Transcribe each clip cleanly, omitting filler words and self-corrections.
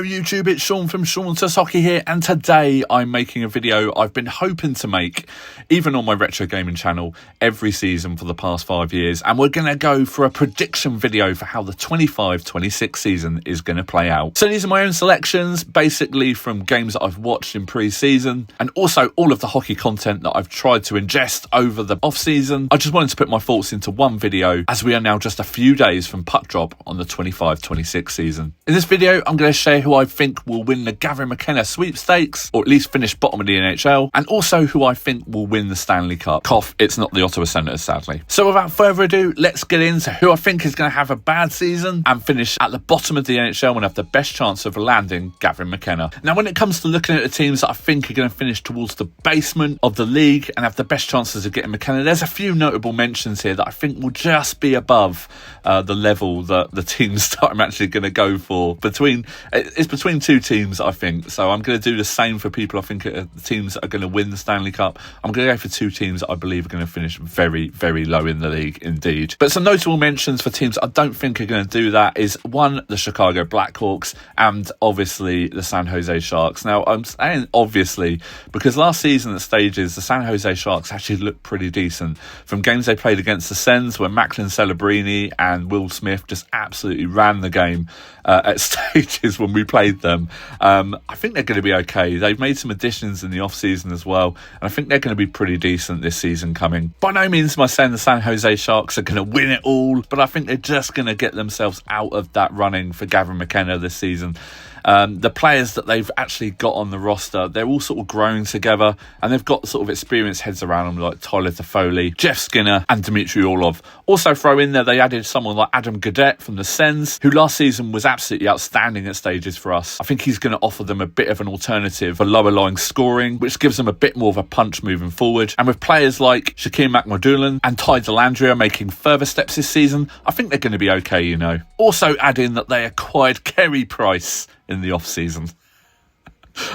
Hello YouTube, it's Sean from Sean Says Hockey here, and today I'm making a video I've been hoping to make, even on my retro gaming channel, every season for the past 5 years, and we're going to go for a prediction video for how the 25-26 season is going to play out. So these are my own selections, basically from games that I've watched in pre-season, and also all of the hockey content that I've tried to ingest over the off-season. I just wanted to put my thoughts into one video, as we are now just a few days from puck drop on the 25-26 season. In this video, I'm going to share who I think will win the Gavin McKenna sweepstakes, or at least finish bottom of the NHL, and also who I think will win the Stanley Cup. Cough, it's not the Ottawa Senators, sadly. So without further ado, let's get into who I think is going to have a bad season and finish at the bottom of the NHL and have the best chance of landing Gavin McKenna. Now, when it comes to looking at the teams that I think are going to finish towards the basement of the league and have the best chances of getting McKenna, there's a few notable mentions here that I think will just be above the level that the teams that I'm actually going to go for. It's between two teams, I think. So I'm going to do the same for people I think are the teams that are going to win the Stanley Cup. I'm going to go for two teams that I believe are going to finish very, very low in the league indeed. But some notable mentions for teams I don't think are going to do that is one, the Chicago Blackhawks, and obviously the San Jose Sharks. Now, I'm saying obviously because last season at stages, the San Jose Sharks actually looked pretty decent. From games they played against the Sens, where Macklin Celebrini and Will Smith just absolutely ran the game at stages when we played them. I think they're going to be okay. They've made some additions in the off-season as well, and I think they're going to be pretty decent this season coming. By no means am I saying the San Jose Sharks are going to win it all, but I think they're just going to get themselves out of that running for Gavin McKenna this season. The players that they've actually got on the roster, they're all sort of growing together, and they've got sort of experienced heads around them like Tyler Toffoli, Jeff Skinner and Dmitry Orlov. Also throw in there, they added someone like Adam Gaudette from the Sens, who last season was absolutely outstanding at stages for us. I think he's going to offer them a bit of an alternative for lower line scoring, which gives them a bit more of a punch moving forward. And with players like Shaquem McMadulan and Ty Dellandrea making further steps this season, I think they're going to be okay, you know. Also add in that they acquired Kerry Price in the off-season.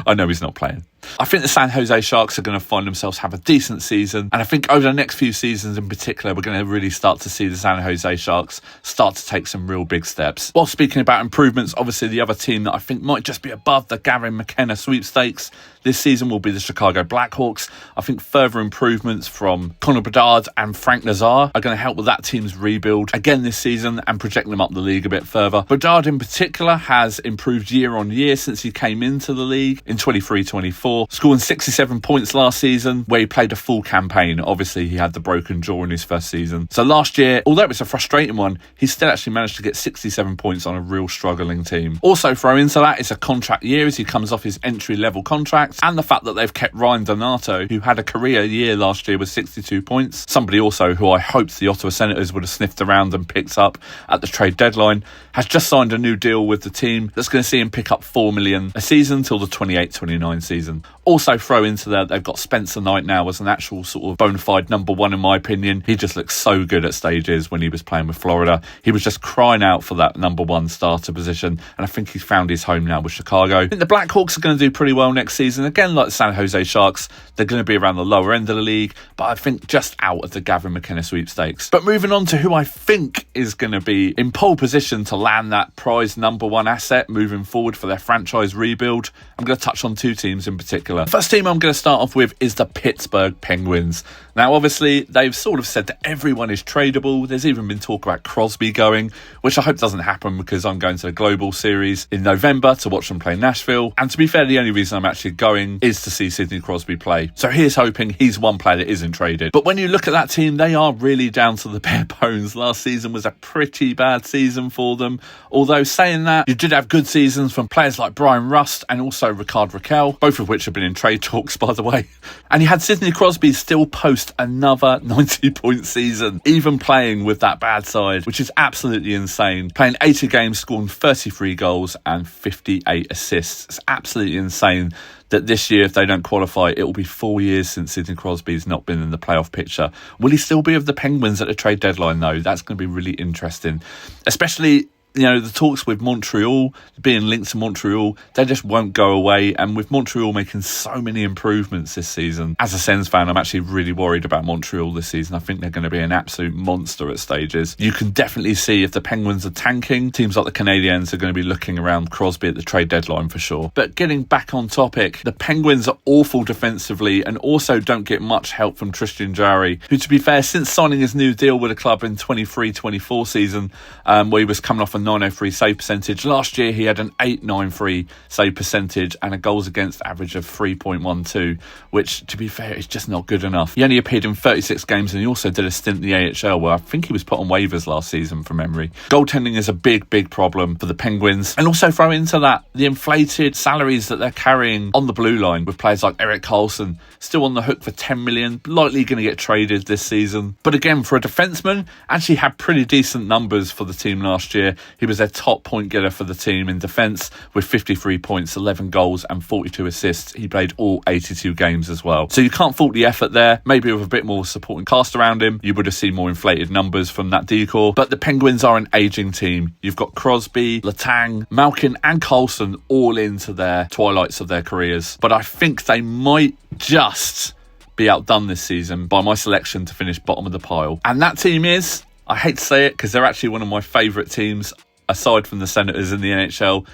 I know he's not playing. I think the San Jose Sharks are going to find themselves have a decent season, and I think over the next few seasons in particular, we're going to really start to see the San Jose Sharks start to take some real big steps. While speaking about improvements, obviously the other team that I think might just be above the Gavin McKenna sweepstakes this season will be the Chicago Blackhawks. I think further improvements from Connor Bedard and Frank Nazar are going to help with that team's rebuild again this season and project them up the league a bit further. Bedard in particular has improved year on year since he came into the league in 23-24, scoring 67 points last season where he played a full campaign. Obviously he had the broken jaw in his first season. So last year, although it was a frustrating one, he still actually managed to get 67 points on a real struggling team. Also throw into that, it's a contract year as he comes off his entry level contract, and the fact that they've kept Ryan Donato, who had a career year last year with 62 points. Somebody also who I hoped the Ottawa Senators would have sniffed around and picked up at the trade deadline, has just signed a new deal with the team that's going to see him pick up $4 million a season till the 28-29 season. Also throw into there, they've got Spencer Knight now as an actual sort of bona fide number one in my opinion. He just looks so good at stages when he was playing with Florida. He was just crying out for that number one starter position, and I think he's found his home now with Chicago. I think the Blackhawks are going to do pretty well next season. Again, like the San Jose Sharks, they're going to be around the lower end of the league, but I think just out of the Gavin McKenna sweepstakes. But moving on to who I think is going to be in pole position to land that prize number one asset moving forward for their franchise rebuild, I'm going to touch on two teams in particular. The first team I'm going to start off with is the Pittsburgh Penguins. Now, obviously, they've sort of said that everyone is tradable. There's even been talk about Crosby going, which I hope doesn't happen because I'm going to the Global Series in November to watch them play Nashville. And to be fair, the only reason I'm actually going is to see Sidney Crosby play. So here's hoping he's one player that isn't traded. But when you look at that team, they are really down to the bare bones. Last season was a pretty bad season for them. Although saying that, you did have good seasons from players like Brian Rust and also Ricard Raquel, both of which have been in trade talks, by the way. And you had Sidney Crosby still post another 90-point season, even playing with that bad side, which is absolutely insane. Playing 80 games, scoring 33 goals and 58 assists. It's absolutely insane that this year, if they don't qualify, it will be 4 years since Sidney Crosby's not been in the playoff picture. Will he still be with the Penguins at the trade deadline, though? That's going to be really interesting, especially the talks with Montreal, being linked to Montreal, they just won't go away. And with Montreal making so many improvements this season, as a Sens fan, I'm actually really worried about Montreal this season. I think they're going to be an absolute monster at stages. You can definitely see if the Penguins are tanking, teams like the Canadiens are going to be looking around Crosby at the trade deadline for sure. But getting back on topic, the Penguins are awful defensively and also don't get much help from Tristan Jarry, who, to be fair, since signing his new deal with the club in 23-24 season, where he was coming off a 903 save percentage. Last year he had an 893 save percentage and a goals against average of 3.12, which, to be fair, is just not good enough. He only appeared in 36 games and he also did a stint in the AHL where I think he was put on waivers last season from memory. Goaltending is a big problem for the Penguins, and also throw into that the inflated salaries that they're carrying on the blue line with players like Erik Karlsson still on the hook for 10 million, likely going to get traded this season. But again, for a defenseman, actually had pretty decent numbers for the team last year. He was their top point getter for the team in defence with 53 points, 11 goals and 42 assists. He played all 82 games as well. So you can't fault the effort there. Maybe with a bit more supporting cast around him, you would have seen more inflated numbers from that decor. But the Penguins are an ageing team. You've got Crosby, Letang, Malkin and Karlsson all into their twilights of their careers. But I think they might just be outdone this season by my selection to finish bottom of the pile. And that team is, I hate to say it because they're actually one of my favourite teams aside from the Senators in the NHL,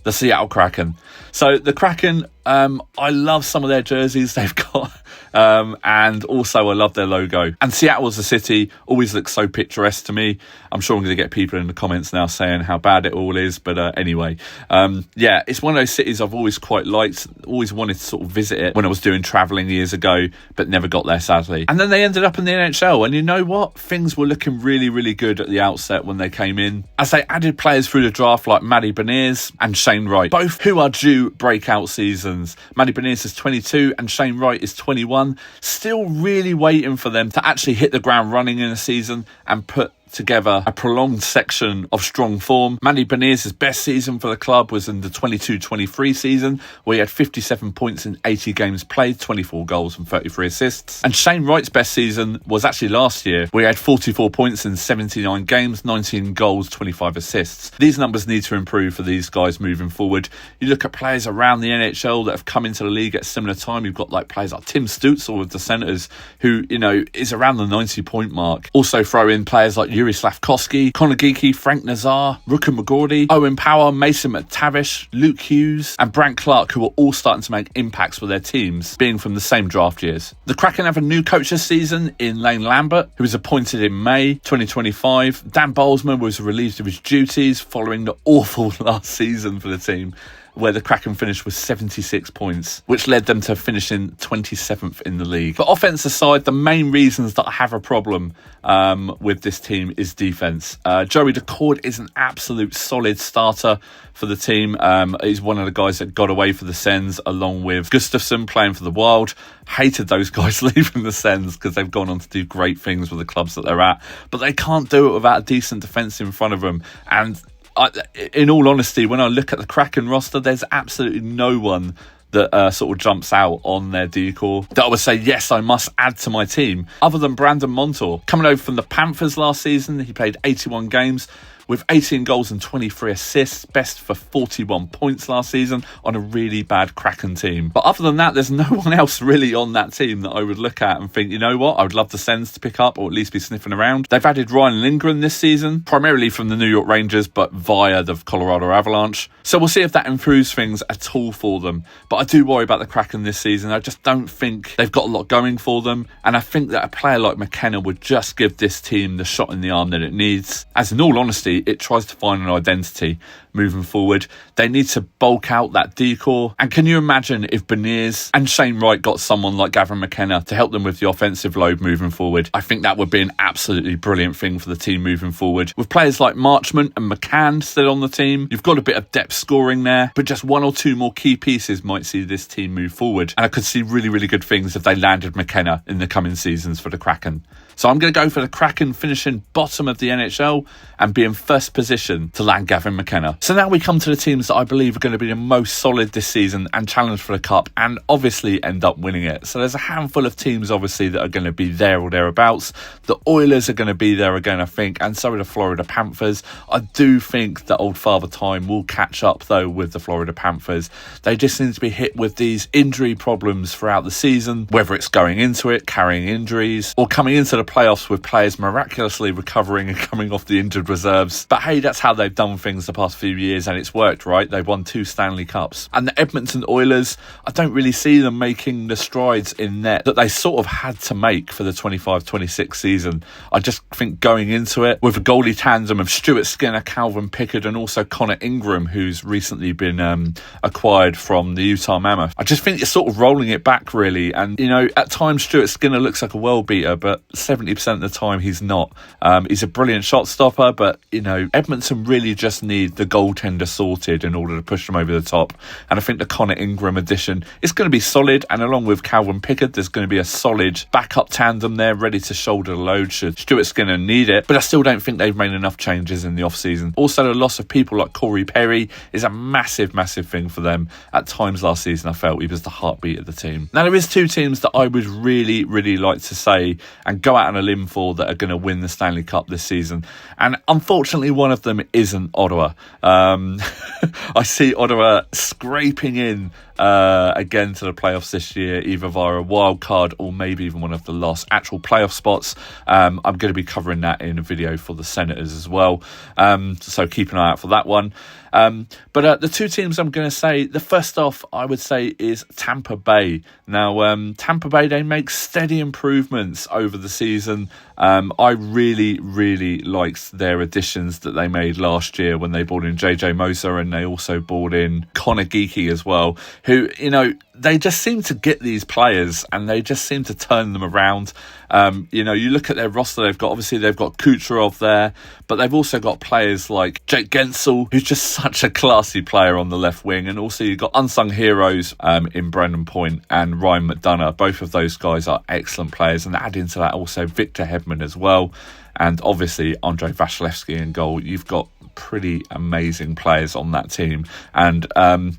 the Seattle Kraken. So the Kraken, I love some of their jerseys they've got, and also I love their logo. And Seattle as a city always looks so picturesque to me. I'm sure I'm going to get people in the comments now saying how bad it all is, but anyway, it's one of those cities I've always quite liked, always wanted to sort of visit it when I was doing travelling years ago, but never got there sadly. And then they ended up in the NHL, and you know what? Things were looking really good at the outset when they came in, as they added players through the draft like Matty Beniers and Shane Wright, both who are due breakout seasons. Matty Beniers is 22 and Shane Wright is 21. Still really waiting for them to actually hit the ground running in a season and put together a prolonged section of strong form. Matty Beniers' best season for the club was in the 22-23 season, where he had 57 points in 80 games played, 24 goals and 33 assists. And Shane Wright's best season was actually last year, where he had 44 points in 79 games, 19 goals, 25 assists. These numbers need to improve for these guys moving forward. You look at players around the NHL that have come into the league at a similar time. You've got like players like Tim Stützle with the Senators, who, is around the 90-point mark. Also throw in players like Yuri Slafkovsky, Connor Geeky, Frank Nazar, Rooker McGordy, Owen Power, Mason McTavish, Luke Hughes and Brant Clark, who are all starting to make impacts for their teams, being from the same draft years. The Kraken have a new coach this season in Lane Lambert, who was appointed in May 2025. Dan Bolzman was relieved of his duties following the awful last season for the team, where the Kraken finished with 76 points, which led them to finishing 27th in the league. But offense aside, the main reasons that I have a problem with this team is defense. Joey Decord is an absolute solid starter for the team. He's one of the guys that got away for the Sens, along with Gustafsson playing for the Wild. Hated those guys leaving the Sens because they've gone on to do great things with the clubs that they're at, but they can't do it without a decent defence in front of them. And in all honesty, when I look at the Kraken roster, there's absolutely no one that sort of jumps out on their decor that I would say, yes, I must add to my team, other than Brandon Montour. Coming over from the Panthers last season, he played 81 games with 18 goals and 23 assists, best for 41 points last season on a really bad Kraken team. But other than that, there's no one else really on that team that I would look at and think, you know what, I would love the Sens to pick up or at least be sniffing around. They've added Ryan Lindgren this season, primarily from the New York Rangers, but via the Colorado Avalanche. So we'll see if that improves things at all for them. But I do worry about the Kraken this season. I just don't think they've got a lot going for them. And I think that a player like McKenna would just give this team the shot in the arm that it needs. As in all honesty, it tries to find an identity moving forward. They need to bulk out that decor. And can you imagine if Beniers and Shane Wright got someone like Gavin McKenna to help them with the offensive load moving forward? I think that would be an absolutely brilliant thing for the team moving forward. With players like Marchment and McCann still on the team, you've got a bit of depth scoring there, but just one or two more key pieces might see this team move forward. And I could see really good things if they landed McKenna in the coming seasons for the Kraken. So I'm going to go for the Kraken finishing bottom of the NHL and be in first position to land Gavin McKenna. So now we come to the teams that I believe are going to be the most solid this season and challenge for the cup and obviously end up winning it. So there's a handful of teams obviously that are going to be there or thereabouts. The Oilers are going to be there again, I think, and so are the Florida Panthers. I do think that old Father Time will catch up though with the Florida Panthers. They just seem to be hit with these injury problems throughout the season, whether it's going into it, carrying injuries, or coming into the playoffs with players miraculously recovering and coming off the injured reserves. But hey, that's how they've done things the past few years and it's worked, right? They've won 2 Stanley Cups. And the Edmonton Oilers, I don't really see them making the strides in net that they sort of had to make for the 25-26 season. I just think going into it with a goalie tandem of Stuart Skinner, Calvin Pickard and also Connor Ingram, who's recently been acquired from the Utah Mammoth. I just think you're sort of rolling it back really. And, you know, at times Stuart Skinner looks like a world beater, but 70% of the time he's not. He's a brilliant shot stopper, but, you know, Edmonton really just need the goaltender sorted in order to push them over the top. And I think the Connor Ingram addition is going to be solid. And along with Calvin Pickard, there's going to be a solid backup tandem there ready to shoulder the load should Stuart Skinner need it. But I still don't think they've made enough changes in the off-season. Also, the loss of people like Corey Perry is a massive, massive thing for them. At times last season, I felt he was the heartbeat of the team. Now, there is 2 teams that I would really, really like to say and go out on a limb for that are going to win the Stanley Cup this season. And unfortunately, one of them isn't Ottawa. I see Ottawa scraping in again to the playoffs this year, either via a wild card or maybe even one of the last actual playoff spots. I'm going to be covering that in a video for the Senators as well. So keep an eye out for that one. But the 2 teams I'm going to say, the first off, I would say, is Tampa Bay. Now, Tampa Bay, they make steady improvements over the season. I really, really liked their additions that they made last year when they brought in JJ Moser and they also brought in Connor Geekie as well, who, you know, they just seem to get these players and they just seem to turn them around. You know, you look at their roster, they've got Kucherov there, but they've also got players like Jake Gensel, who's just such a classy player on the left wing. And also you've got unsung heroes in Brendan Point and Ryan McDonough. Both of those guys are excellent players. And add into that also Victor Hedman as well. And obviously Andrei Vasilevsky in goal. You've got pretty amazing players on that team, and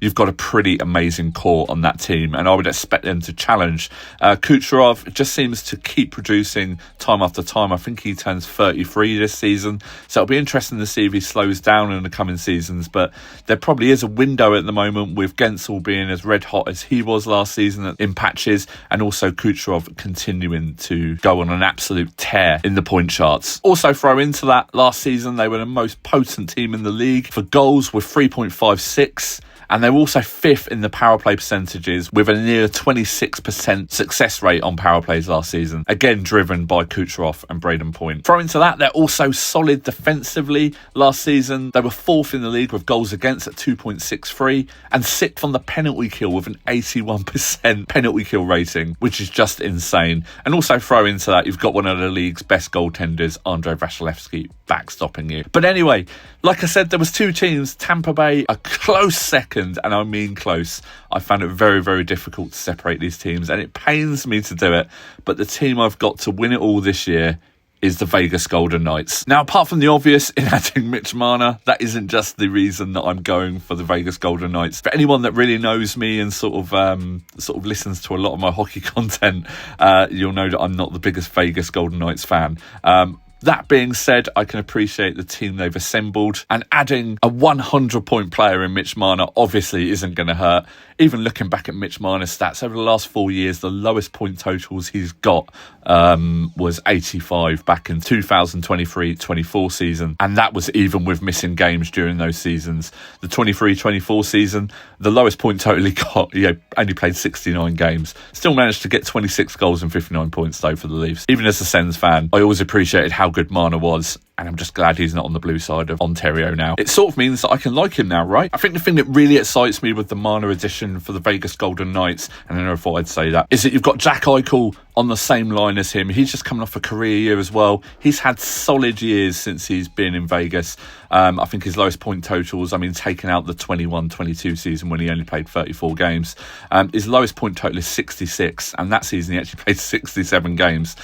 you've got a pretty amazing core on that team, and I would expect them to challenge. Kucherov just seems to keep producing time after time. I think he turns 33 this season, so it'll be interesting to see if he slows down in the coming seasons, but there probably is a window at the moment with Gensel being as red hot as he was last season in patches, and also Kucherov continuing to go on an absolute tear in the point charts. Also throw into that, last season they were the most potent team in the league for goals with 3.56, and they're also 5th in the power play percentages with a near 26% success rate on power plays last season, again driven by Kucherov and Braden Point. Throw into that, they're also solid defensively. Last season they were 4th in the league with goals against at 2.63 and 6th on the penalty kill with an 81% penalty kill rating, which is just insane. And also throw into that, you've got one of the league's best goaltenders, Andrei Vasilevsky, backstopping you. But anyway, like I said, there was 2 teams. Tampa Bay a close second, and I mean close. I found it very, very difficult to separate these teams, and it pains me to do it, but the team I've got to win it all this year is the Vegas Golden Knights. Now, apart from the obvious in adding Mitch Marner, that isn't just the reason that I'm going for the Vegas Golden Knights. For anyone that really knows me and sort of listens to a lot of my hockey content, you'll know that I'm not the biggest Vegas Golden Knights fan. That being said, I can appreciate the team they've assembled, and adding a 100-point player in Mitch Marner obviously isn't going to hurt. Even looking back at Mitch Marner's stats over the last 4 years, the lowest point totals he's got was 85 back in 2023-24 season, and that was even with missing games during those seasons. The 23-24 season, the lowest point total he got, he only played 69 games. Still managed to get 26 goals and 59 points though for the Leafs. Even as a Sens fan, I always appreciated how good Marner was And I'm just glad he's not on the blue side of Ontario now. It sort of means that I can like him now, right? I think the thing that really excites me with the Marner addition for the Vegas Golden Knights, and I never thought I'd say that, is that you've got Jack Eichel on the same line as him. He's just coming off a career year as well. He's had solid years since he's been in Vegas. I think his lowest point totals, I mean, taking out the 21-22 season when he only played 34 games, his lowest point total is 66, and that season he actually played 67 games.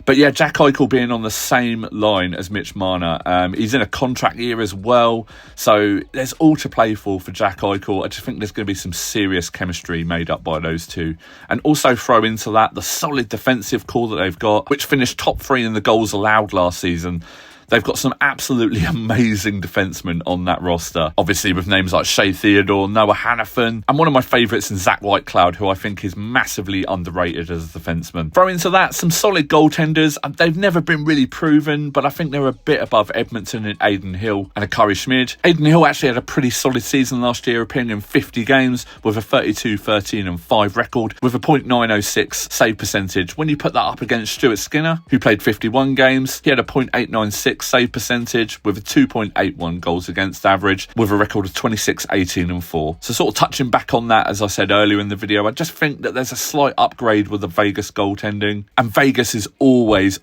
But yeah, Jack Eichel being on the same line as Mitch Marner. He's in a contract year as well, so there's all to play for Jack Eichel. I just think there's going to be some serious chemistry made up by those two. And also throw into that the solid defensive core that they've got, which finished top 3 in the goals allowed last season. They've got some absolutely amazing defensemen on that roster. Obviously with names like Shea Theodore, Noah Hannafin, and one of my favourites in Zach Whitecloud, who I think is massively underrated as a defenseman. Throw into that some solid goaltenders. They've never been really proven, but I think they're a bit above Edmonton and Aiden Hill and Akari Schmid. Aiden Hill actually had a pretty solid season last year, appearing in 50 games with a 32-13-5 record with a .906 save percentage. When you put that up against Stuart Skinner, who played 51 games, he had a .896 save percentage with a 2.81 goals against average with a record of 26-18-4. So sort of touching back on that, as I said earlier in the video, I just think that there's a slight upgrade with the Vegas goaltending, and Vegas is always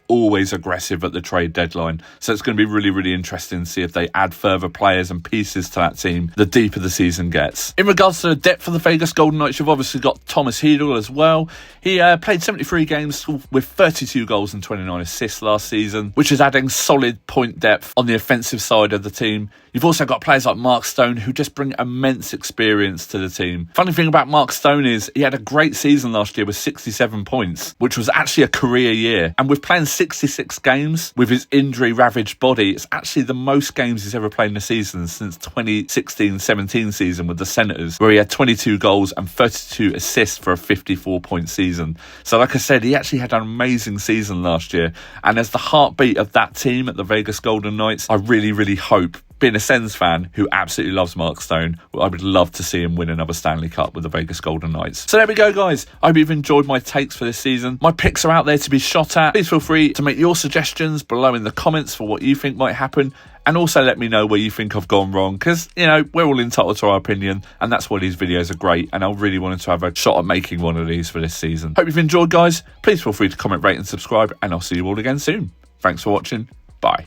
aggressive at the trade deadline. So it's going to be really interesting to see if they add further players and pieces to that team the deeper the season gets. In regards to the depth of the Vegas Golden Knights, you've obviously got Thomas Hedl as well. He played 73 games with 32 goals and 29 assists last season, which is adding solid point depth on the offensive side of the team. You've also got players like Mark Stone who just bring immense experience to the team. Funny thing about Mark Stone is he had a great season last year with 67 points, which was actually a career year. And with playing 66 games with his injury-ravaged body, it's actually the most games he's ever played in a season since 2016-17 season with the Senators, where he had 22 goals and 32 assists for a 54-point season. So like I said, he actually had an amazing season last year. And as the heartbeat of that team at the Vegas Golden Knights, I really hope, being a Sens fan who absolutely loves Mark Stone, I would love to see him win another Stanley Cup with the Vegas Golden Knights. So there we go, guys. I hope you've enjoyed my takes for this season. My picks are out there to be shot at. Please feel free to make your suggestions below in the comments for what you think might happen. And also let me know where you think I've gone wrong, because, you know, we're all entitled to our opinion, and that's why these videos are great, and I really wanted to have a shot at making one of these for this season. Hope you've enjoyed, guys. Please feel free to comment, rate and subscribe, and I'll see you all again soon. Thanks for watching. Bye.